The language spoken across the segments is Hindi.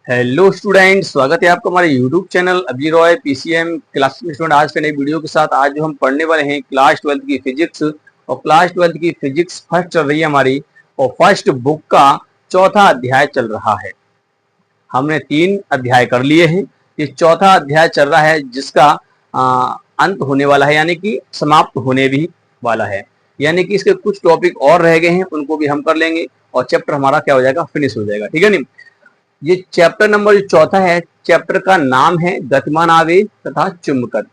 हेलो स्टूडेंट, स्वागत है आपका हमारे यूट्यूब चैनल अभी रॉय पीसीएम क्लास में। स्टूडेंट, आज के नई वीडियो के साथ आज जो हम पढ़ने वाले हैं क्लास 12 की फिजिक्स। और क्लास 12 की फिजिक्स फर्स्ट चल रही है हमारी, और फर्स्ट बुक का चौथा अध्याय चल रहा है। हमने 3 अध्याय कर लिए हैं, ये चौथा अध्याय चल रहा है जिसका अंत होने वाला है, यानी कि समाप्त होने भी वाला है। यानी कि इसके कुछ टॉपिक और रह गए हैं, उनको भी हम कर लेंगे और चैप्टर हमारा क्या हो जाएगा, फिनिश हो जाएगा। ठीक है नहीं, ये चैप्टर नंबर जो चौथा है, चैप्टर का नाम है गतिमान आवेश तथा चुंबकत्व।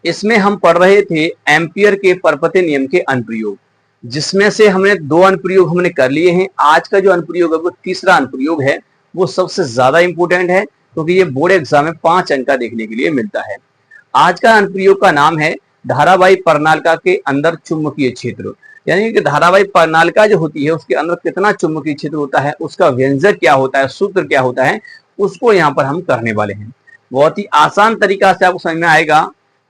इसमें हम पढ़ रहे थे एम्पियर के परपति नियम के अनुप्रयोग, जिसमें से हमने 2 अनुप्रयोग हमने कर लिए हैं। आज का जो अनुप्रयोग है वो तीसरा अनुप्रयोग है, वो सबसे ज्यादा इंपोर्टेंट है क्योंकि ये बोर्ड एग्जाम में 5 अंक का देखने के लिए मिलता है। आज का अनुप्रयोग का नाम है धारावाही प्रणालिका के अंदर चुंबकीय क्षेत्र। यानी कि धारावाही प्रणालिका जो होती है उसके अंदर कितना चुंबकीय क्षेत्र होता है, उसका व्यंजक क्या होता है, सूत्र क्या होता है, उसको यहाँ पर हम करने वाले हैं। बहुत ही आसान तरीका से आपको समझ में आएगा,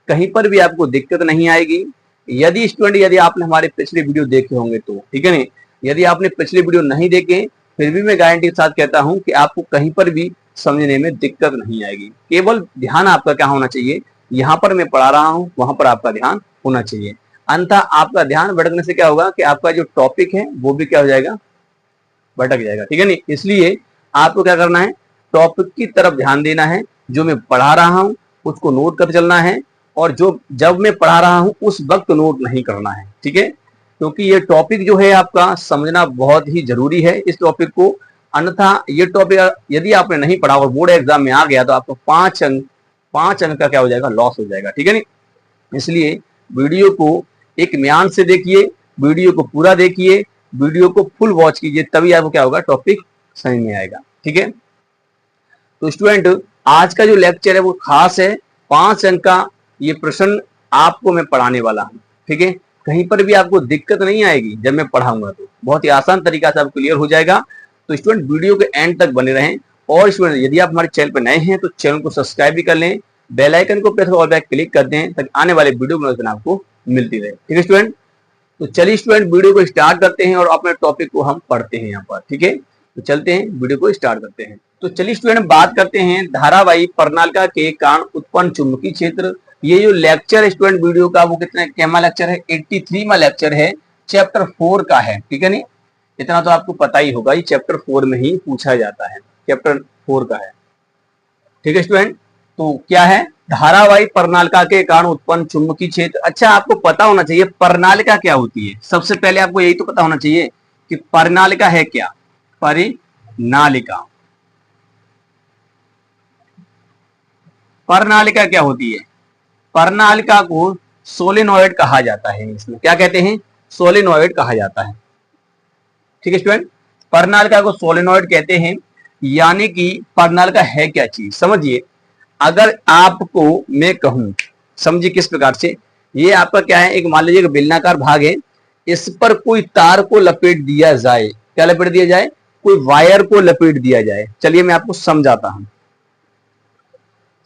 कहीं पर भी आपको दिक्कत नहीं आएगी। यदि आपने हमारे पिछले वीडियो देखे होंगे तो ठीक है नहीं, यदि आपने पिछले वीडियो नहीं देखे फिर भी मैं गारंटी के साथ कहता हूं कि आपको कहीं पर भी समझने में दिक्कत नहीं आएगी। केवल ध्यान आपका क्या होना चाहिए, यहाँ पर मैं पढ़ा रहा हूं वहां पर आपका ध्यान होना चाहिए। अन्यथा आपका ध्यान भटकने से क्या होगा कि आपका जो टॉपिक है वो भी क्या हो जाएगा, भटक जाएगा। ठीक है नहीं, इसलिए आपको क्या करना है, टॉपिक की तरफ ध्यान देना है। जो मैं पढ़ा रहा हूं उसको नोट कर चलना है, और जो जब मैं पढ़ा रहा हूं उस वक्त नोट नहीं करना है। ठीक है, क्योंकि ये टॉपिक जो है आपका समझना बहुत ही जरूरी है इस टॉपिक को। अन्यथा ये टॉपिक यदि आपने नहीं पढ़ा और बोर्ड एग्जाम में आ गया तो आपको 5 अंक का क्या हो जाएगा, लॉस हो जाएगा। ठीक है नहीं, इसलिए वीडियो को एक म्यान से देखिए, वीडियो को पूरा देखिए, वीडियो को फुल वॉच कीजिए, तभी आपको क्या होगा, टॉपिक समझ में आएगा। ठीक है, तो स्टूडेंट आज का जो लेक्चर है वो खास है, 5 अंक का ये प्रश्न आपको मैं पढ़ाने वाला हूँ। ठीक है, कहीं पर भी आपको दिक्कत नहीं आएगी, जब मैं पढ़ाऊंगा तो बहुत ही आसान तरीका से आपको क्लियर हो जाएगा। तो स्टूडेंट वीडियो के एंड तक बने रहें। और स्टूडेंट यदि आप हमारे चैनल पर नए हैं तो चैनल को सब्सक्राइब भी कर लें, बेल आइकन को प्रेस ऑल पे क्लिक कर दें ताकि आने वाले वीडियो की नोटिफिकेशन आपको मिलती रहे। ठीक है स्टूडेंट, तो चलिए स्टूडेंट वीडियो को स्टार्ट करते हैं और अपने टॉपिक को हम पढ़ते हैं यहाँ पर। ठीक है, तो चलते हैं वीडियो को स्टार्ट करते हैं। तो चलिए स्टूडेंट बात करते हैं धारावाही प्रणालिका के कारण उत्पन्न चुंबकीय क्षेत्र। ये जो लेक्चर स्टूडेंट वीडियो का वो कितना केमा लेक्चर है, 83वां लेक्चर है, चैप्टर 4 का है। ठीक है नहीं, इतना तो आपको पता ही होगा, ये चैप्टर 4 में ही पूछा जाता है, चैप्टर 4 का है। ठीक है स्टूडेंट, तो क्या है, धारावाही प्रणालिका के कारण उत्पन्न चुंबकीय क्षेत्र। अच्छा, आपको पता होना चाहिए प्रणालिका क्या होती है। सबसे पहले आपको यही तो पता होना चाहिए कि प्रणालिका है क्या। प्रणालिका क्या होती है, प्रणालिका को सोलेनॉइड कहा जाता है। इसमें क्या कहते हैं, सोलेनॉइड कहा जाता है। ठीक है स्टूडेंट, प्रणालिका को सोलेनॉइड कहते हैं। यानी कि प्रणालिका है क्या चीज, समझिए। अगर आपको मैं कहूं, समझिए किस प्रकार से, ये आपका क्या है, एक मान लीजिए बेलनाकार भाग है, इस पर कोई तार को लपेट दिया जाए, क्या लपेट दिया जाए, कोई वायर को लपेट दिया जाए। चलिए मैं आपको समझाता हूं,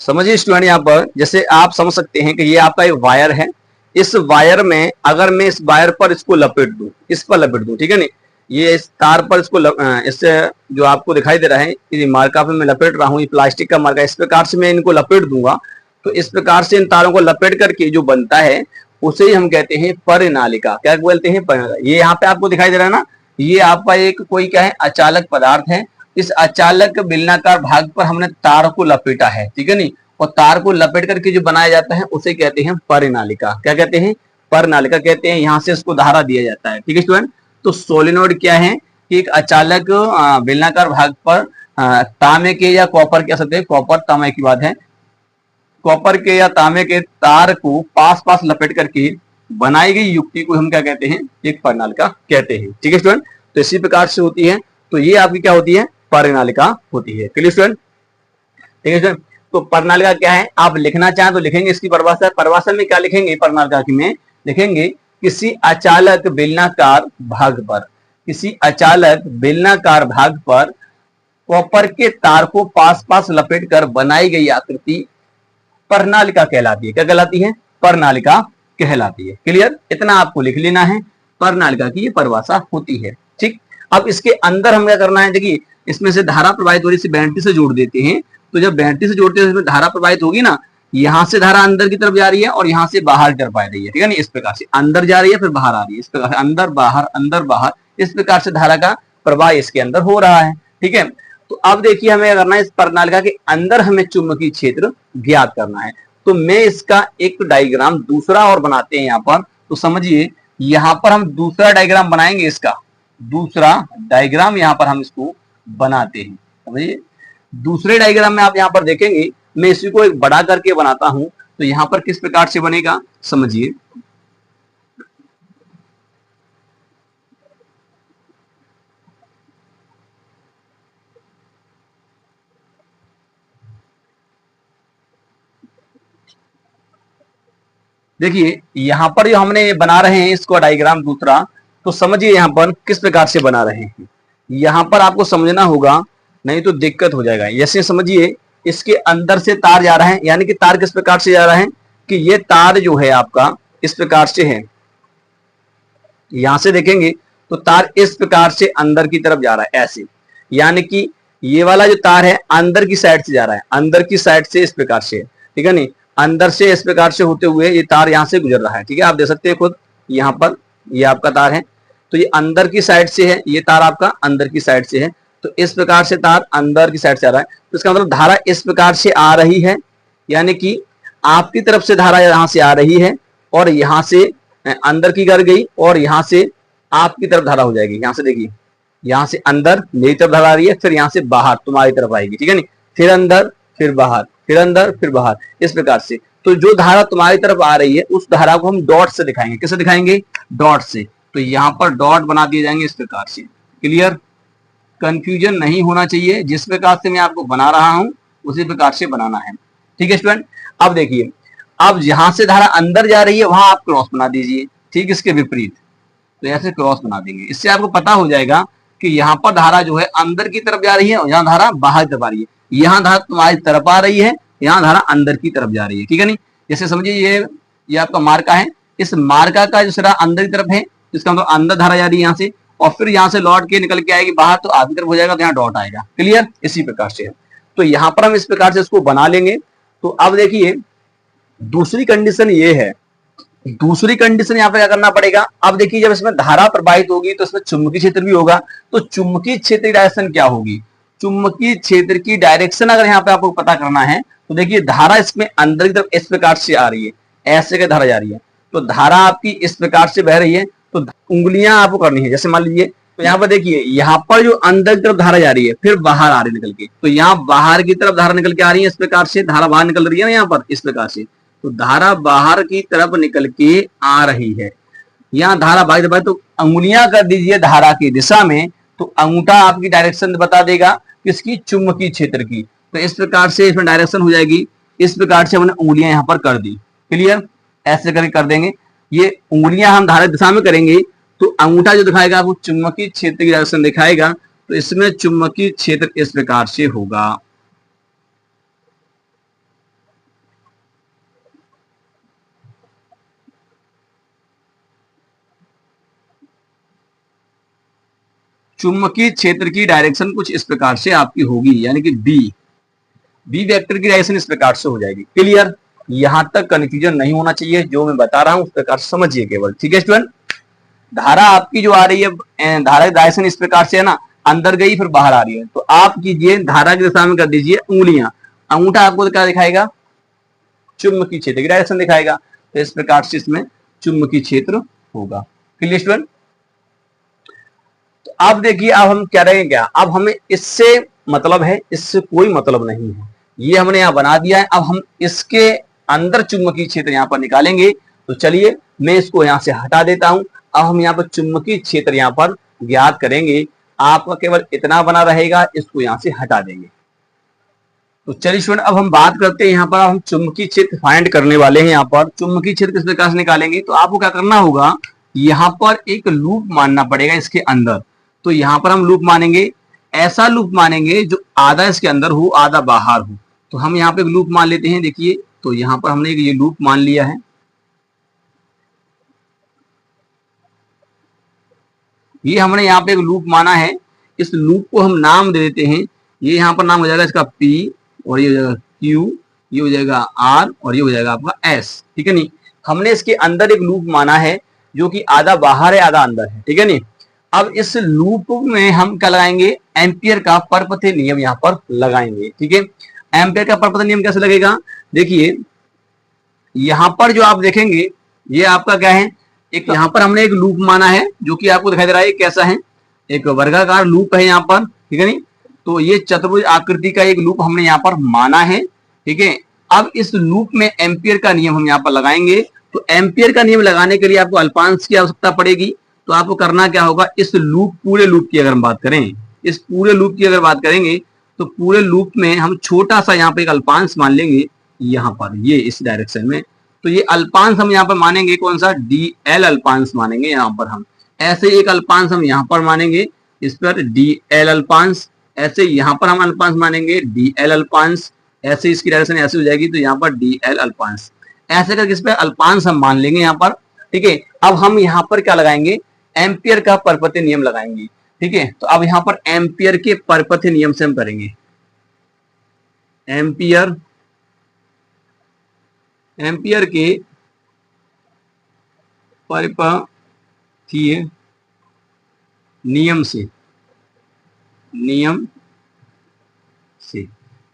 समझिए स्टूडेंट। यहाँ पर जैसे आप समझ सकते हैं कि ये आपका एक वायर है, इस वायर में अगर मैं इस वायर पर इसको लपेट दूं, इस पर लपेट दूं, ठीक है नहीं, ये इस तार पर इसको इससे जो आपको दिखाई दे रहा है, ये मार्का पे मैं लपेट रहा हूँ, ये प्लास्टिक का मार्का, इस प्रकार से मैं इनको लपेट दूंगा तो इस प्रकार से इन तारों को लपेट करके जो बनता है उसे ही हम कहते हैं परिनालिका। क्या बोलते हैं, परिनालिका। ये यहाँ पे आपको दिखाई दे रहा है ना, ये आपका एक कोई क्या है, अचालक पदार्थ है। इस अचालक बेलनाकार भाग पर हमने तार को लपेटा है, ठीक है नहीं, और तार को लपेट करके जो बनाया जाता है उसे कहते हैं परिनालिका। क्या कहते हैं, परिनालिका कहते हैं। यहाँ से इसको धारा दिया जाता है। ठीक है स्टूडेंट, तो सोलेनोइड क्या है कि एक अचालक बेलनाकार भाग पर तांबे के या कॉपर कह सकते हैं, कॉपर तांबे की बात है, कॉपर के या तांबे के तार को पास पास लपेट करके बनाई गई युक्ति को हम क्या कहते हैं, एक परिनालिका कहते हैं। ठीक है स्टूडेंट, तो इसी प्रकार से होती है, तो ये आपकी क्या होती है, परिनालिका होती है। क्लियर स्टूडेंट, ठीक है स्टूडेंट। तो परिनालिका क्या है, आप लिखना चाहें तो लिखेंगे इसकी परिभाषा। परिभाषा में क्या लिखेंगे, परिनालिका की में लिखेंगे किसी अचालक बेलनाकार भाग पर, किसी अचालक बेलनाकार भाग पर कॉपर के तार को पास पास लपेट कर बनाई गई आकृति प्रणालिका कहलाती है। क्या कहलाती है, प्रणालिका कहलाती है। क्लियर, इतना आपको लिख लेना है, प्रणालिका की ये परिभाषा होती है। ठीक, अब इसके अंदर हम क्या करना है, देखिए इसमें से धारा प्रवाहित हो रही है, बैटरी से जोड़ देते हैं। तो जब बैटरी से जोड़ते हैं इसमें धारा प्रवाहित होगी ना, यहाँ से धारा अंदर की तरफ जा रही है और यहाँ से बाहर की तरफ आ रही है, ठीक है ना। इस प्रकार से अंदर जा रही है फिर बाहर आ रही है, इस प्रकार से अंदर बाहर, इस प्रकार से धारा का प्रवाह इसके अंदर हो रहा है, ठीक है। तो अब देखिए हमें करना है इस प्रणालिका के अंदर हमें चुंबकीय क्षेत्र ज्ञात करना है। तो मैं इसका एक डायग्राम दूसरा और बनाते हैं यहाँ पर। तो समझिए यहाँ पर हम दूसरा डायग्राम बनाएंगे, इसका दूसरा डायग्राम यहाँ पर हम इसको बनाते हैं। समझिए दूसरे डायग्राम में आप यहाँ पर देखेंगे, मैं इसी को एक बड़ा करके बनाता हूं। तो यहाँ पर किस प्रकार से बनेगा समझिए। देखिए यहाँ पर जो हमने बना रहे हैं इसको डायग्राम दूसरा, तो समझिए यहाँ पर किस प्रकार से बना रहे हैं। यहाँ पर आपको समझना होगा, नहीं तो दिक्कत हो जाएगा। जैसे समझिए इसके अंदर से तार जा रहा है, यानी कि तार किस प्रकार से जा रहा है कि ये तार जो है आपका इस प्रकार से है। यहां से देखेंगे तो तार इस प्रकार से अंदर की तरफ जा रहा है ऐसे, यानी कि ये वाला जो तार है अंदर की साइड से जा रहा है, अंदर की साइड से इस प्रकार से, ठीक है नहीं, अंदर से इस प्रकार से होते हुए ये तार यहां से गुजर रहा है, ठीक है। आप देख सकते हैं खुद यहाँ पर ये आपका तार है, तो ये अंदर की साइड से है, ये तार आपका अंदर की साइड से है। तो इस प्रकार से तार अंदर की साइड से आ रहा है, तो इसका मतलब धारा इस प्रकार से आ रही है, यानी कि आपकी तरफ से धारा यहां से आ रही है और यहां से अंदर की कर गई और यहां से आपकी तरफ धारा हो जाएगी। यहां से देखिए, यहां से अंदर मेरी तरफ धारा आ रही है, फिर यहां से बाहर तुम्हारी तरफ आएगी, ठीक है नहीं, फिर अंदर फिर बाहर, फिर अंदर फिर बाहर, इस प्रकार से। तो जो धारा तुम्हारी तरफ आ रही है उस धारा को हम डॉट से दिखाएंगे। किससे दिखाएंगे? डॉट से। तो यहाँ पर डॉट बना दिए जाएंगे इस प्रकार से। क्लियर? कंफ्यूजन नहीं होना चाहिए, जिस प्रकार से मैं आपको बना रहा हूं उसी प्रकार से बनाना है, ठीक है स्टूडेंट। अब देखिए, अब यहां से धारा अंदर जा रही है वहां आप क्रॉस बना दीजिए, ठीक, इसके विपरीत। तो ऐसे क्रॉस बना देंगे, इससे आपको पता हो जाएगा कि यहाँ पर धारा जो है अंदर की तरफ जा रही है और यहाँ धारा बाहर की तरफ आ रही है। यहाँ धारा तुम्हारी तरफ आ रही है, यहाँ धारा अंदर की तरफ जा रही है, ठीक है नहीं। जैसे समझिए ये आपका मार्का है, इस मार्का का जो सिरा अंदर की तरफ है, इसका मतलब अंदर धारा जा रही है यहाँ से, और फिर यहाँ से लौट के निकल के आएगी बाहर, तो आधी तरफ हो जाएगा, तो यहाँ डॉट आएगा। क्लियर? इसी प्रकार से है। तो यहाँ पर हम इस प्रकार से इसको बना लेंगे। तो अब देखिए दूसरी कंडीशन ये है, दूसरी कंडीशन यहाँ पे क्या करना पड़ेगा। अब देखिए जब इसमें धारा प्रवाहित होगी तो इसमें चुंबकीय क्षेत्र भी होगा। तो चुंबकीय क्षेत्र की डायरेक्शन क्या होगी? चुंबकीय क्षेत्र की डायरेक्शन अगर यहाँ पे आपको पता करना है तो देखिए धारा इसमें अंदर की तरफ इस प्रकार से आ रही है, ऐसे के धारा जा रही है। तो धारा आपकी इस प्रकार से बह रही है, तो उंगलियां आपको करनी है। जैसे मान लीजिए, तो यहाँ पर देखिए, यहाँ पर जो अंदर की तरफ धारा जा रही है फिर बाहर आ रही है निकल के, तो यहाँ बाहर की तरफ धारा निकल के आ रही है, इस प्रकार से धारा बाहर निकल रही है ना यहाँ पर इस प्रकार से। तो धारा बाहर की तरफ निकल के आ रही है, यहाँ धारा बाहर, तो अंगुलियां कर दीजिए धारा की दिशा में, तो अंगूठा आपकी डायरेक्शन बता देगा किसकी? चुंबकीय क्षेत्र की। तो इस प्रकार से इसमें डायरेक्शन हो जाएगी। इस प्रकार से हमने उंगलियां यहाँ पर कर दी। क्लियर? ऐसे करके कर देंगे। ये उंगलियां हम धारा दिशा में करेंगे तो अंगूठा जो दिखाएगा आपको चुंबकीय क्षेत्र की डायरेक्शन दिखाएगा। तो इसमें चुंबकीय क्षेत्र इस प्रकार से होगा। चुंबकीय क्षेत्र की डायरेक्शन कुछ इस प्रकार से आपकी होगी, यानी कि बी वेक्टर की डायरेक्शन इस प्रकार से हो जाएगी। क्लियर? यहां तक कंफ्यूजन नहीं होना चाहिए, जो मैं बता रहा हूं उस प्रकार से समझिए केवल, ठीक है स्टूडेंट। धारा आपकी जो आ रही है, धारा की डायरेक्शन इस प्रकार से है ना, अंदर गई फिर बाहर आ रही है। तो आप कीजिए धारा की दिशा में कर दीजिए उंगलियां, अंगूठा आपको क्या दिखाएगा? चुंबकीय क्षेत्र की डायरेक्शन दिखाएगा। तो इस प्रकार से इसमें चुंबकीय क्षेत्र होगा। Clear student? अब देखिए, अब हम कह रहे हैं क्या, अब हमें इससे मतलब है, इससे कोई मतलब नहीं है। ये हमने यहाँ बना दिया है, अब हम इसके अंदर चुंबकीय क्षेत्र यहाँ पर निकालेंगे। तो चलिए मैं इसको यहाँ से हटा देता हूं। अब हम यहाँ पर चुंबकीय क्षेत्र यहाँ पर ज्ञात करेंगे। आपका केवल इतना बना रहेगा, इसको यहाँ से हटा देंगे। तो चलिए स्टूडेंट, अब हम बात करते हैं यहाँ पर, हम चुंबकीय क्षेत्र फाइंड करने वाले हैं। यहाँ पर चुंबकीय क्षेत्र किस प्रकार से निकालेंगे, तो आपको क्या करना होगा, यहाँ पर एक लूप मानना पड़ेगा इसके अंदर। तो यहाँ पर हम लूप मानेंगे, ऐसा लूप मानेंगे जो आधा इसके अंदर हो आधा बाहर हो। तो हम यहाँ पे एक लूप मान लेते हैं। देखिए, तो यहाँ पर हमने ये लूप मान लिया है। ये हमने यहाँ पे एक लूप माना है इस लूप को हम नाम दे देते हैं। ये यहाँ पर नाम हो जाएगा इसका P, और ये हो जाएगा Q, ये हो जाएगा R, और ये हो जाएगा आपका S। ठीक है नहीं, हमने इसके अंदर एक लूप माना है जो कि आधा बाहर है आधा अंदर है। ठीक है नहीं, अब इस लूप में हम क्या लगाएंगे, एम्पियर का परपथ नियम यहाँ पर लगाएंगे। ठीक है, एम्पियर का परपथ नियम कैसे लगेगा, देखिए यहां पर जो आप देखेंगे ये आपका क्या है, एक यहां पर हमने एक लूप माना है जो कि आपको दिखाई दे रहा है कैसा है, एक वर्गाकार लूप है यहाँ पर। ठीक है नहीं, तो ये चतुर्भुज आकृति का एक लूप हमने यहाँ पर माना है। ठीक है, अब इस लूप में एम्पियर का नियम हम यहाँ पर लगाएंगे। तो एम्पियर का नियम लगाने के लिए आपको अल्पांश की आवश्यकता पड़ेगी। तो आपको करना क्या होगा, इस लूप पूरे लूप की अगर हम बात करें, इस पूरे लूप की अगर बात करेंगे तो पूरे लूप में हम छोटा सा यहाँ पे एक अल्पांश मान लेंगे, यहाँ पर ये इस डायरेक्शन में। तो ये अल्पांश हम यहाँ पर मानेंगे कौन सा, DL अल्पांश मानेंगे यहाँ पर हम। ऐसे एक अल्पांश हम यहाँ पर मानेंगे, इस पर DL अल्पांश। ऐसे यहाँ पर हम अल्पांश मानेंगे DL अल्पांश। ऐसे इसकी डायरेक्शन ऐसे हो जाएगी तो यहाँ पर DL अल्पांश। ऐसे करके इस पर अल्पांश हम मान लेंगे यहाँ पर। ठीक है, अब हम यहाँ पर क्या लगाएंगे, एम्पियर का परपथ नियम लगाएंगे। ठीक है, तो अब यहाँ पर एम्पियर के परपथ नियम से हम करेंगे, एम्पियर के परपथीय नियम से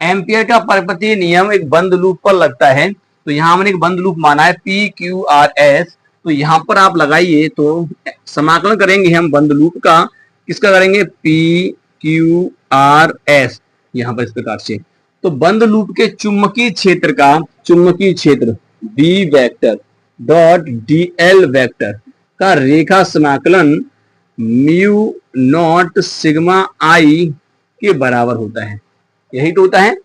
एम्पियर का परपथीय नियम एक बंद लूप पर लगता है। तो यहां हमने एक बंद लूप माना है PQRS। तो यहां पर आप लगाइए, तो समाकलन करेंगे हम बंद लूप का, किसका करेंगे, PQRS यहां पर इस प्रकार से। तो बंद लूप के चुंबकीय क्षेत्र का, चुंबकीय क्षेत्र B vector dot DL vector का रेखा समाकलन म्यू नॉट सिग्मा I के बराबर होता है। यही तो होता है।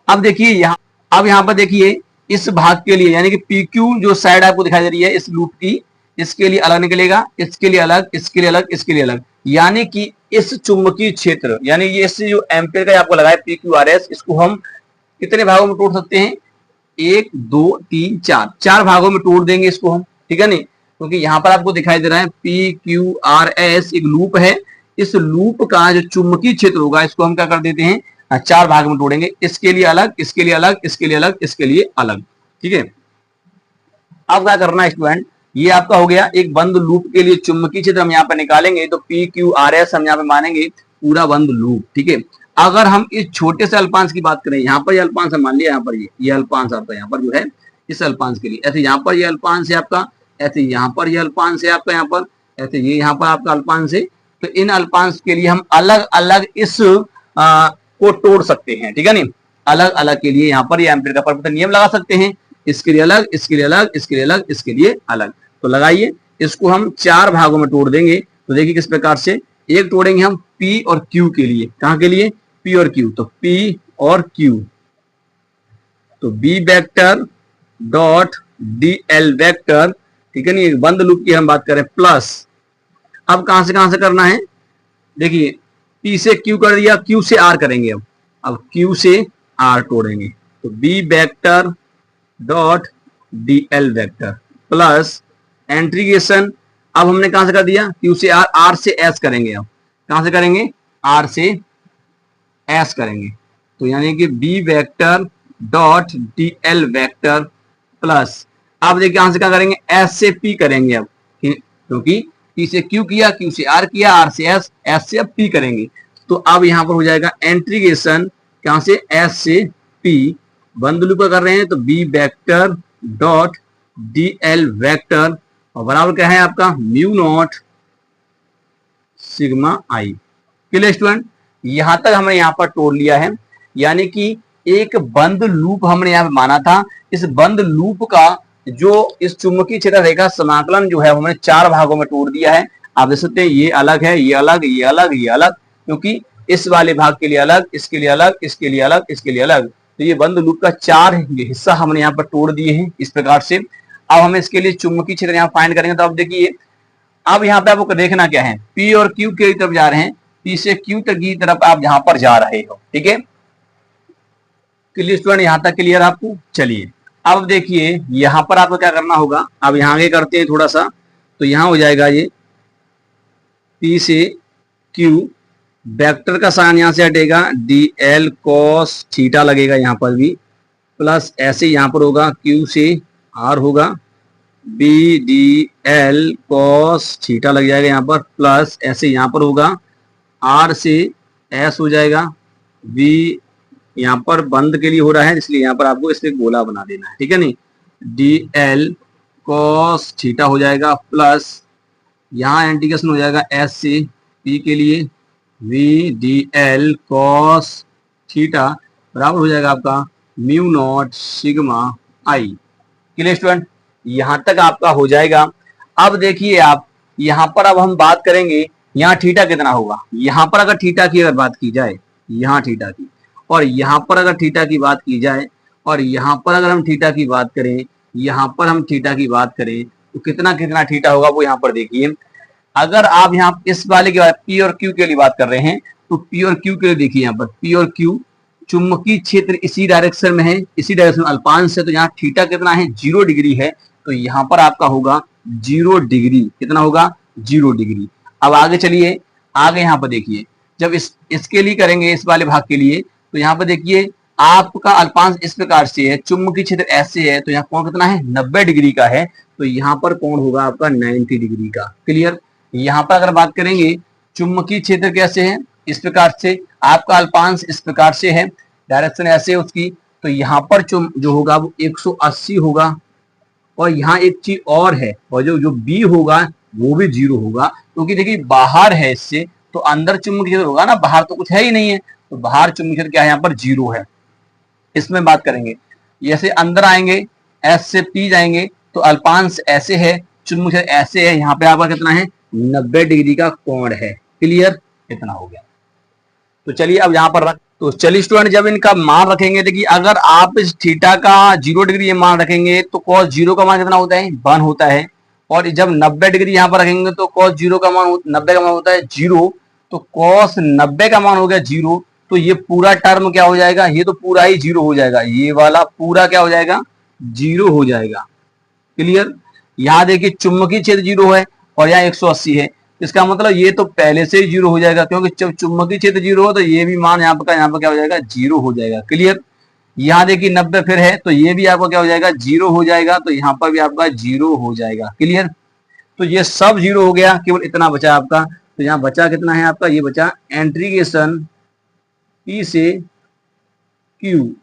अब देखिए यहाँ पर देखिए इस भाग के लिए, यानी कि PQ जो साइड आपको दिखाई दे रही है इस लूप की, इसके लिए अलग निकलेगा, इसके लिए अलग, इसके लिए अलग, इसके लिए अलग। यानी कि इस चुंबकीय क्षेत्र, यानी ये जो एम्पियर का आपको लगा है PQRS, इसको हम कितने भागों में तोड़ सकते हैं, 1 2 3 4, 4 भागों में तोड़ देंगे इसको हम। ठीक है नहीं, क्योंकि यहाँ पर आपको दिखाई दे रहा है PQRS एक लूप है। इस लूप का जो चुंबकीय क्षेत्र होगा इसको हम क्या कर देते हैं, 4 भाग में तोड़ेंगे, इसके लिए अलग, इसके लिए अलग, इसके लिए अलग, इसके लिए अलग। ठीक है, अब क्या करना है स्टूडेंट, ये आपका हो गया एक बंद लूप के लिए चुंबकीय क्षेत्र हम यहाँ पर निकालेंगे। तो PQRS हम यहाँ पे मानेंगे पूरा बंद लूप। ठीक है, अगर हम इस छोटे से अल्पांश की बात करें, यहाँ पर ये अल्पांश मान लिया, यहाँ पर ये अल्पांश आपका यहाँ पर जो है इस अल्पांश के लिए, ऐसे यहाँ पर ये अल्पांश है आपका, ऐसे यहाँ पर ये अल्पांश है आपका, यहाँ पर ऐसे ये यहाँ पर आपका अल्पांश है। तो इन अल्पांश के लिए हम अलग अलग इस को तोड़ सकते हैं। ठीक है नहीं, अलग अलग के लिए यहाँ पर ये एम्पियर का परपथ नियम लगा सकते हैं, इसके लिए अलग, इसके लिए अलग, इसके लिए अलग, इसके लिए अलग। तो लगाइए, इसको हम 4 भागों में तोड़ देंगे। तो देखिए किस प्रकार से, एक तोड़ेंगे हम P और Q के लिए, कहां के लिए, P और Q। तो P और Q, तो B vector dot DL vector. ठीक है नहीं, बंद लूप की हम बात करें, प्लस अब कहां से करना है, देखिए P से Q कर दिया, Q से R करेंगे। अब Q से R तोड़ेंगे, तो B vector dot DL vector plus integration, अब हमने कहां से कर दिया, Q से R, R से S करेंगे। अब कहां से करेंगे, R से S करेंगे। तो यानी कि B vector dot DL vector plus, अब देखिए कहां से क्या करेंगे, S से P करेंगे। अब क्योंकि P से Q किया, Q से R किया, R से S, S से अब P करेंगे। तो अब यहां पर हो जाएगा इंटीग्रेशन, कहां से, S से P, बंद लूप कर रहे हैं तो B vector dot DL vector, और बराबर क्या है आपका, mu naught sigma I। Clear student, यहां तक हमने यहां पर तोड़ लिया है। यानी कि एक बंद लूप हमने यहां पर माना था, इस बंद लूप का जो इस चुंबकीय क्षेत्र रेखा समाकलन जो है हमने 4 भागों में तोड़ दिया है। आप देख सकते हैं ये अलग है, ये अलग, ये अलग, ये अलग, क्योंकि इस वाले भाग के लिए अलग, इसके लिए अलग, इसके लिए अलग, इसके लिए अलग। तो ये बंद लूप का 4 हिस्सा हमने यहाँ पर तोड़ दिए हैं इस प्रकार से। अब हम इसके लिए चुंबकीय क्षेत्र यहाँ फाइंड करेंगे। तो अब देखिए, अब यहाँ पे आपको देखना क्या है, P और Q की तरफ जा रहे हैं, P से Q तक की तरफ आप यहाँ पर जा रहे हो। ठीक है, क्लियर स्टूडेंट, यहाँ तक क्लियर आपको। चलिए अब देखिए यहाँ पर आपको क्या करना होगा, अब यहाँ आगे करते हैं थोड़ा सा। तो यहाँ हो जाएगा ये P से क्यू, वेक्टर का साइन यहां से हटेगा, डी एल कॉस थीटा लगेगा यहां पर भी, प्लस ऐसे यहां पर होगा क्यू से आर होगा, B D L cos theta लग जाएगा यहाँ पर, प्लस ऐसे यहाँ पर होगा आर से एस हो जाएगा, वी यहाँ पर बंद के लिए हो रहा है इसलिए यहाँ पर आपको इसमें गोला बना देना है, ठीक है नहीं, डी एल कॉस थीटा हो जाएगा, प्लस यहाँ इंटीग्रेशन हो जाएगा एस से पी के लिए, V D L cos theta बराबर हो जाएगा आपका mu naught sigma I. Clear student, यहां तक आपका हो जाएगा। अब देखिए आप यहां पर अब हम बात करेंगे यहाँ थीटा कितना होगा। यहां पर अगर थीटा की अगर बात की जाए, यहाँ थीटा की, और यहां पर अगर थीटा की बात की जाए, और यहां पर अगर हम थीटा की बात करें, यहां पर हम थीटा की बात करें, तो कितना कितना थीटा होगा वो यहाँ पर देखिए। अगर आप यहाँ इस वाले के पी और क्यू के लिए बात कर रहे हैं, तो पी और क्यू के लिए देखिए यहाँ पर पी और क्यू चुंबकीय क्षेत्र इसी डायरेक्शन में है, इसी डायरेक्शन अल्पांश है, तो यहाँ थीटा कितना है 0 डिग्री है, तो यहाँ पर आपका होगा 0 डिग्री। कितना होगा 0 डिग्री। अब आगे चलिए, आगे यहाँ पर देखिए, जब इसके लिए करेंगे इस वाले भाग के लिए, तो यहाँ पर देखिए आपका अल्पांश इस प्रकार से है, चुंबकीय क्षेत्र ऐसे है, तो यहाँ कोण कितना है 90 डिग्री का है, तो यहाँ पर कोण होगा आपका 90 डिग्री का। क्लियर। यहाँ पर अगर बात करेंगे चुंबकीय क्षेत्र कैसे है, इस प्रकार से, आपका अल्पांश इस प्रकार से है, डायरेक्शन ऐसे है उसकी, तो यहाँ पर जो होगा वो 180 होगा। और यहाँ एक चीज और है, और जो बी होगा वो भी 0 होगा, क्योंकि देखिए बाहर है इससे, तो अंदर चुंबकीय क्षेत्र होगा ना, बाहर तो कुछ है ही नहीं है, तो बाहर चुंबकीय क्षेत्र क्या है यहाँ पर 0 है। इसमें बात करेंगे, जैसे अंदर आएंगे एस से पी जाएंगे, तो अल्पांश ऐसे है, चुंबकीय क्षेत्र ऐसे है, यहाँ पे आपका कितना है 90 डिग्री का कोण है। क्लियर, इतना हो गया। तो चलिए अब यहाँ पर रख, तो चलिए स्टूडेंट जब इनका मान रखेंगे, देखिए अगर आप इस थीटा का 0 डिग्री ये मान रखेंगे, तो cos 0 का मान कितना होता है 1 होता है, और जब 90 डिग्री यहाँ पर रखेंगे तो cos 0 का मान 90 का मान होता है 0, तो cos 90 का मान हो गया 0, तो ये पूरा टर्म क्या हो जाएगा, ये तो पूरा ही 0 हो जाएगा, ये वाला पूरा क्या हो जाएगा 0 हो जाएगा। क्लियर। यहाँ देखिए चुंबकीय क्षेत्र 0 है और यहाँ 180 है, इसका मतलब ये तो पहले से ही 0 हो जाएगा, क्योंकि जब चुंबकीय क्षेत्र 0 हो तो ये भी मान यहाँ पर क्या हो जाएगा 0 हो जाएगा। क्लियर। यहाँ देखिए 90 फिर है, तो ये भी आपका क्या हो जाएगा 0 हो जाएगा, तो यहाँ पर भी आपका 0 हो जाएगा। क्लियर। तो ये सब 0 हो गया, केवल इतना बचा आपका, तो यहाँ बचा कितना है आपका, ये बचा इंटीग्रेशन पी से क्यू,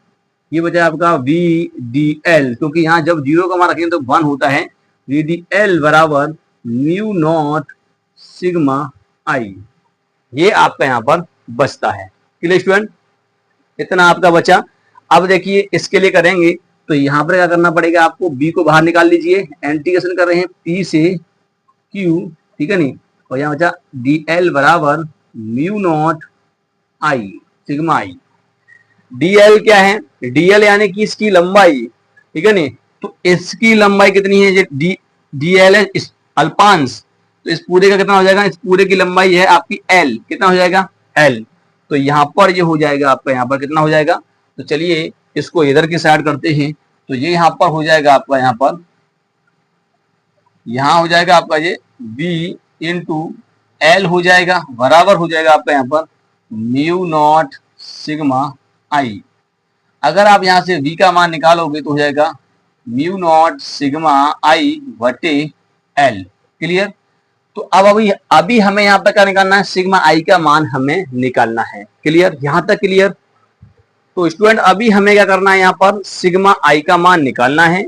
ये बचा आपका वी डी एल, क्योंकि यहाँ जब 0 का मान रखेंगे तो 1 होता है, वी डी एल बराबर म्यू नॉट सिग्मा आई, ये आपका यहाँ पर बचता है। क्लियर स्टूडेंट, इतना आपका बचा। अब देखिए इसके लिए करेंगे, तो यहाँ पर क्या करना पड़ेगा आपको, बी को बाहर निकाल लीजिए, इंटीग्रेशन कर रहे हैं पी से क्यू, ठीक है नहीं, और यहाँ बचा डी एल बराबर mu not I sigma I. DL क्या है, डीएल यानी कि इसकी लंबाई, ठीक है नहीं, तो इसकी लंबाई कितनी है, डीएल है इस अल्पांश, तो इस पूरे का कितना हो जाएगा, इस पूरे की लंबाई है आपकी एल, कितना हो जाएगा एल, तो यहाँ पर ये हो जाएगा आपका, यहाँ पर कितना हो जाएगा, तो चलिए इसको इधर की साइड करते हैं, तो ये यहाँ पर हो जाएगा आपका, यहाँ पर यहाँ हो जाएगा आपका ये बी इंटू एल हो जाएगा, बराबर हो जाएगा आपका यहाँ पर म्यू नॉट सिग्मा आई। अगर आप यहां से v का मान निकालोगे तो हो जाएगा म्यू नॉट सिग्मा आई बटे एल। क्लियर। तो अब अभी हमें यहाँ पर क्या निकालना है, सिग्मा आई का मान हमें निकालना है। क्लियर, यहां तक क्लियर। तो स्टूडेंट अभी हमें क्या करना है, यहाँ पर सिग्मा आई का मान निकालना है,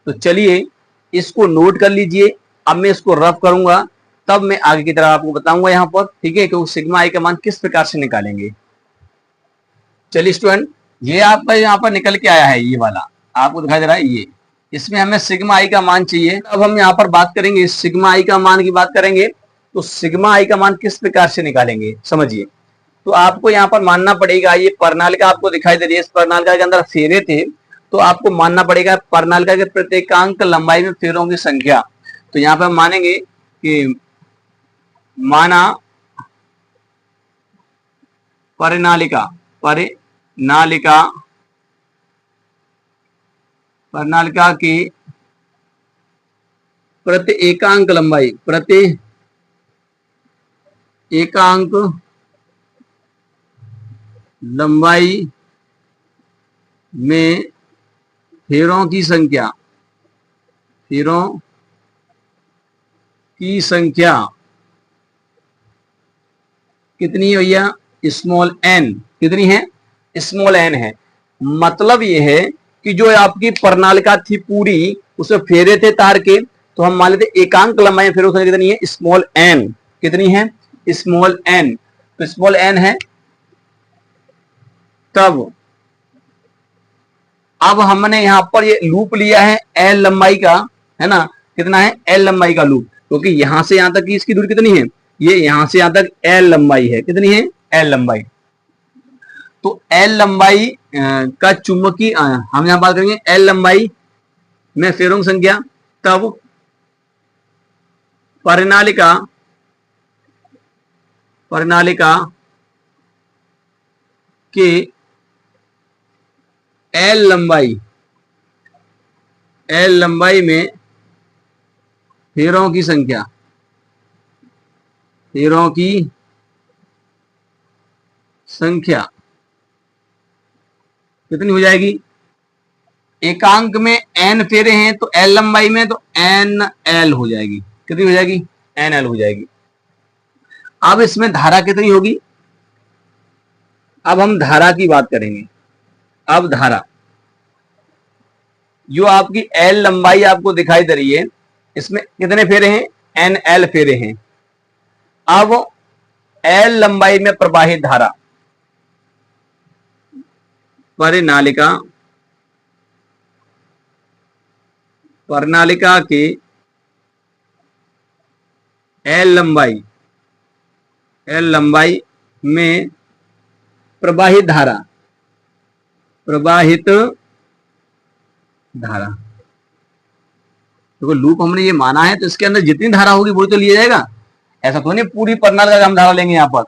तो चलिए इसको नोट कर लीजिए। अब मैं इसको रफ करूंगा, तब मैं आगे की तरफ आपको बताऊंगा यहाँ पर, ठीक है, क्योंकि सिग्मा आई का मान किस प्रकार से निकालेंगे। चलिए स्टूडेंट, ये आपका यहाँ पर निकल के आया है, ये वाला आपको दिखाई दे रहा है, ये इसमें हमें सिग्मा आई का मान चाहिए। अब हम यहाँ पर बात करेंगे सिग्मा आई का मान की बात करेंगे, तो सिग्मा आई का मान किस प्रकार से निकालेंगे समझिए। तो आपको यहाँ पर मानना पड़ेगा, ये प्रणालिका आपको दिखाई दे रही है, इस प्रणालिका के अंदर फेरे थे, तो आपको मानना पड़ेगा प्रणालिका के प्रत्येकांक लंबाई में फेरों की संख्या। तो यहाँ पर हम मानेंगे कि माना प्रणालिका की प्रत्येकांक लंबाई एकांक लंबाई में फेरों की संख्या, फेरों की संख्या कितनी है भैया? Small N. कितनी है? स्मॉल एन है। मतलब ये है कि जो आपकी प्रणालिका थी पूरी, उसमें फेरे थे तार के, तो हम मान लेते एकांक लंबाई फेरों की कितनी है? Small N. कितनी है? Small N. तो स्मॉल एन है। तब अब हमने यहां पर ये लूप लिया है एल लंबाई का, है ना? कितना है? एल लंबाई का लूप, क्योंकि यहां से यहां तक की इसकी दूरी कितनी है? ये यहां से यहां तक एल लंबाई है। कितनी है? एल लंबाई। तो एल लंबाई का चुंबकीय, हम यहां बात करेंगे एल लंबाई में फेरों की संख्या। तब प्रणालिका प्रणालिका के एल लंबाई में फेरों की संख्या, फेरों की संख्या कितनी हो जाएगी? एकांक में एन फेरे हैं तो एल लंबाई में तो एन एल हो जाएगी। कितनी हो जाएगी? एन एल हो जाएगी। अब इसमें धारा कितनी होगी? अब हम धारा की बात करेंगे। अब धारा जो आपकी एल लंबाई आपको दिखाई दे रही है, इसमें कितने फेरे हैं? एन एल फेरे हैं। अब एल लंबाई में प्रवाहित धारा, परिनालिका प्रणालिका के एल लंबाई में प्रवाहित धारा, देखो लूप हमने ये माना है तो इसके अंदर जितनी धारा होगी वो तो लिया जाएगा। ऐसा तो नहीं पूरी प्रणालिका का हम धारा लेंगे। यहाँ पर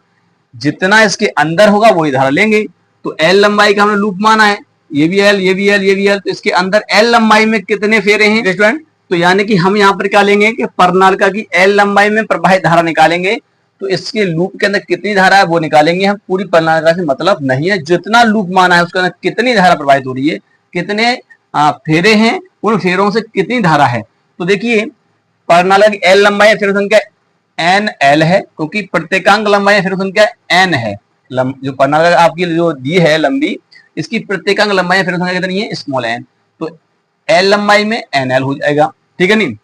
जितना इसके अंदर होगा वही धारा लेंगे। तो एल लंबाई का हमने लूप माना है, ये भी एल, ये भी एल, ये भी एल, तो इसके अंदर एल लंबाई में कितने फेरे हैं स्टूडेंट? तो यानी कि हम यहाँ पर क्या लेंगे कि प्रणालिका की एल लंबाई में प्रवाहित धारा निकालेंगे। तो इसके लूप के अंदर कितनी धारा है वो निकालेंगे हम। पूरी प्रणालिका से मतलब नहीं है, जितना लूप माना है उसके अंदर कितनी धारा प्रवाहित हो रही है, कितने फेरे हैं, उन फेरों से कितनी धारा है। तो देखिए प्रणालिका की एल लंबाई फेरों संख्या एन एल है, क्योंकि प्रत्येकांक लंबाई फेरों संख्या एन है। जो प्रणालिका आपकी जो दी है लंबी, इसकी प्रत्येकांक लंबाई फेरों संख्या कितनी है? Small N. तो एल लंबाई में एन एल हो जाएगा। ठीक है नहीं?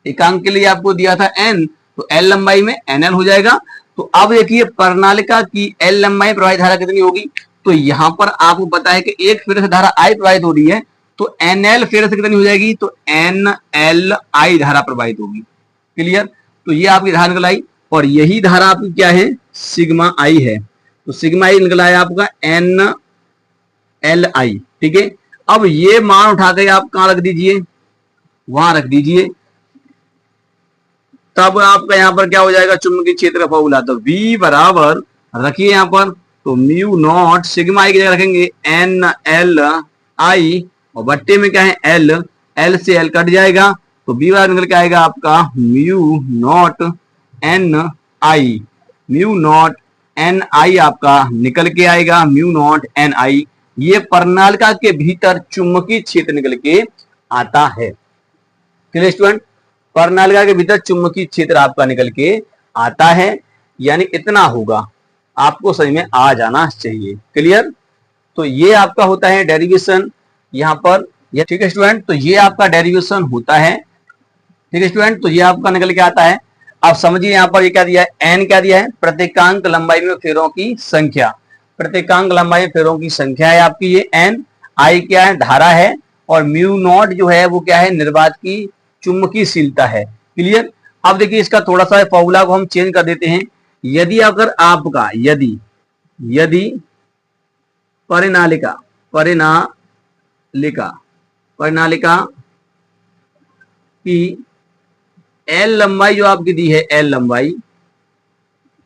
एकांक के लिए आपको दिया था एन, तो एल लंबाई में एन एल हो जाएगा। तो अब देखिए प्रणालिका की एल लंबाई प्रवाहित धारा कितनी होगी? तो यहां पर आपको पता है कि एक फेरे से धारा आई प्रवाहित हो रही है, तो एन एल फेरे से कितनी हो जाएगी? तो एन एल आई धारा प्रवाहित होगी। क्लियर? तो ये आपकी धारा निकल आई, और यही धारा आपकी क्या है? सिग्मा आई है। तो सिग्मा आई निकला है आपका एन एल आई। ठीक है? अब ये मान उठा के आप कहां रख दीजिए? वहां रख दीजिए। तब आपका यहां पर क्या हो जाएगा? चुंबकीय क्षेत्र का फॉर्मूला, तो V बराबर रखिए यहां पर, तो म्यू नॉट सिग्मा आई की जगह रखेंगे एन एल आई, और बट्टे में क्या है? एल, एल से एल कट जाएगा, तो B बराबर निकल के आएगा आपका mu naught N I. Mu naught N I आपका निकल के आएगा, म्यू नॉट एन आई। ये प्रणालिका के भीतर चुंबकीय क्षेत्र निकल के आता है। Clear student? प्रणालिका के भीतर चुंबकीय क्षेत्र आपका निकल के आता है, यानी इतना होगा, आपको समझ में आ जाना चाहिए। क्लियर? तो ये आपका होता है डेरिवेशन यहां पर। ठीक है स्टूडेंट? तो ये आपका डेरिवेशन होता है। ठीक है स्टूडेंट? तो ये आपका निकल के आता है। आप समझिए यहां पर ये क्या दिया है? एन क्या दिया है? प्रत्येकांक लंबाई में फेरों की संख्या। प्रत्येकांक लंबाई में फेरों की संख्या है आपकी ये एन। आई क्या है? धारा है। और म्यू नॉट जो है वो क्या है? निर्वात की चुंबकीयशीलता है। क्लियर? अब देखिए इसका थोड़ा सा फॉर्मूला को हम चेंज कर देते हैं। यदि अगर आपका यदि परिनालिका की एल लंबाई जो आपकी दी है, एल लंबाई,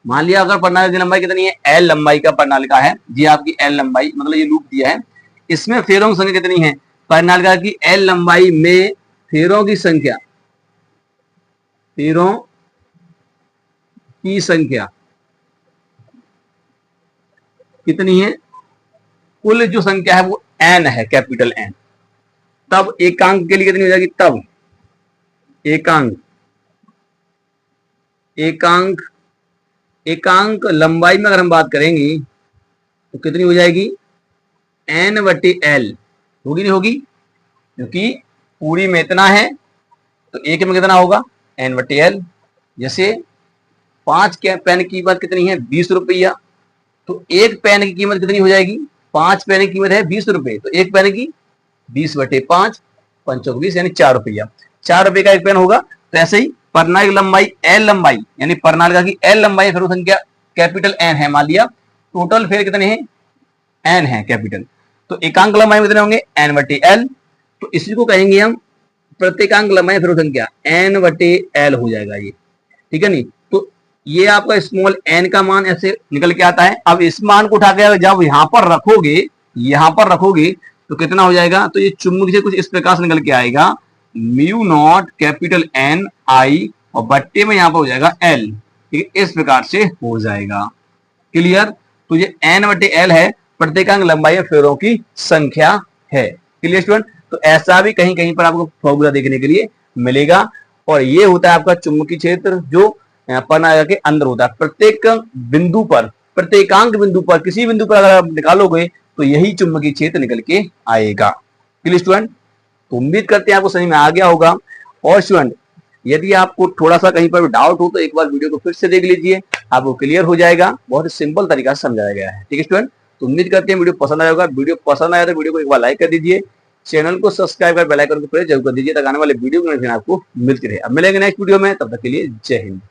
मान लिया अगर प्रणालिका की लंबाई कितनी है? एल लंबाई का प्रणालिका है जी आपकी एल लंबाई, मतलब ये लूप दिया है, इसमें फेरों की संख्या कितनी है? प्रणालिका की एल लंबाई में फेरों की संख्या कितनी है, कुल जो संख्या है वो n है, कैपिटल N। तब एकांक के लिए कितनी हो जाएगी, तब एकांक एकांक एकांक लंबाई में अगर हम बात करेंगे तो कितनी हो जाएगी, n/l। होगी नहीं होगी, क्योंकि पूरी में इतना है तो एक में कितना होगा, n/l। जैसे 5 पेन की कीमत कितनी है, 20 रुपया, तो एक पेन की कीमत कितनी हो जाएगी, 5 पेन की कीमत है 20 रुपए, तो एक पेन की 20/5, 5 20 यानी 4 रुपया। 4 रुपए का एक पेन होगा। तो ऐसे ही प्रणाली लंबाई एल लंबाई यानी प्रणालिका की एल लंबाई फेरो संख्या कैपिटल एन है, मान लिया टोटल फेर कितने हैं, एन है कैपिटल। तो एकांक लंबाई में कितने होंगे, n/l। तो इसी को कहेंगे हम प्रत्येकांक लंबाई फेरो संख्या, n/l हो जाएगा ये, ठीक है नहीं। तो ये आपका स्मॉल n का मान ऐसे निकल के आता है। अब इस मान को उठा के जब यहां पर रखोगे तो कितना हो जाएगा, तो ये चुंबक से कुछ इस प्रकार से निकल के आएगा, μ0 कैपिटल N I और बट्टे में यहां पर हो जाएगा L, ठीक है, इस प्रकार से हो जाएगा। क्लियर। तो ये n/l है, प्रत्येकांक लंबाई फेरों की संख्या है। Clear student. तो ऐसा भी कहीं कहीं पर आपको फॉर्मूला देखने के लिए मिलेगा। और ये होता है आपका चुंबकीय क्षेत्र जो प्रणालिका के अंदर होता है। प्रत्येक बिंदु पर, प्रत्येकांक बिंदु पर, किसी बिंदु पर अगर आप निकालोगे तो यही चुंबकीय क्षेत्र निकल के आएगा। Clear student. तो उम्मीद करते हैं आपको समझ में आ गया होगा। और स्टूडेंट यदि आपको थोड़ा सा कहीं पर डाउट हो तो एक बार वीडियो को फिर से देख लीजिए, आपको क्लियर हो जाएगा। बहुत ही सिंपल तरीका से समझाया गया है, ठीक है स्टूडेंट। तो उम्मीद करते हैं वीडियो पसंद आया होगा। वीडियो पसंद आया तो वीडियो को एक बार लाइक कर दीजिए, चैनल को सब्सक्राइब कर बेल आइकन को प्रेस जरूर कर दीजिए ताकि आने वाले वीडियो की नोटिफिकेशन आपको मिलती रहे। अब मिलेंगे नेक्स्ट वीडियो में, तब तक के लिए जय हिंद।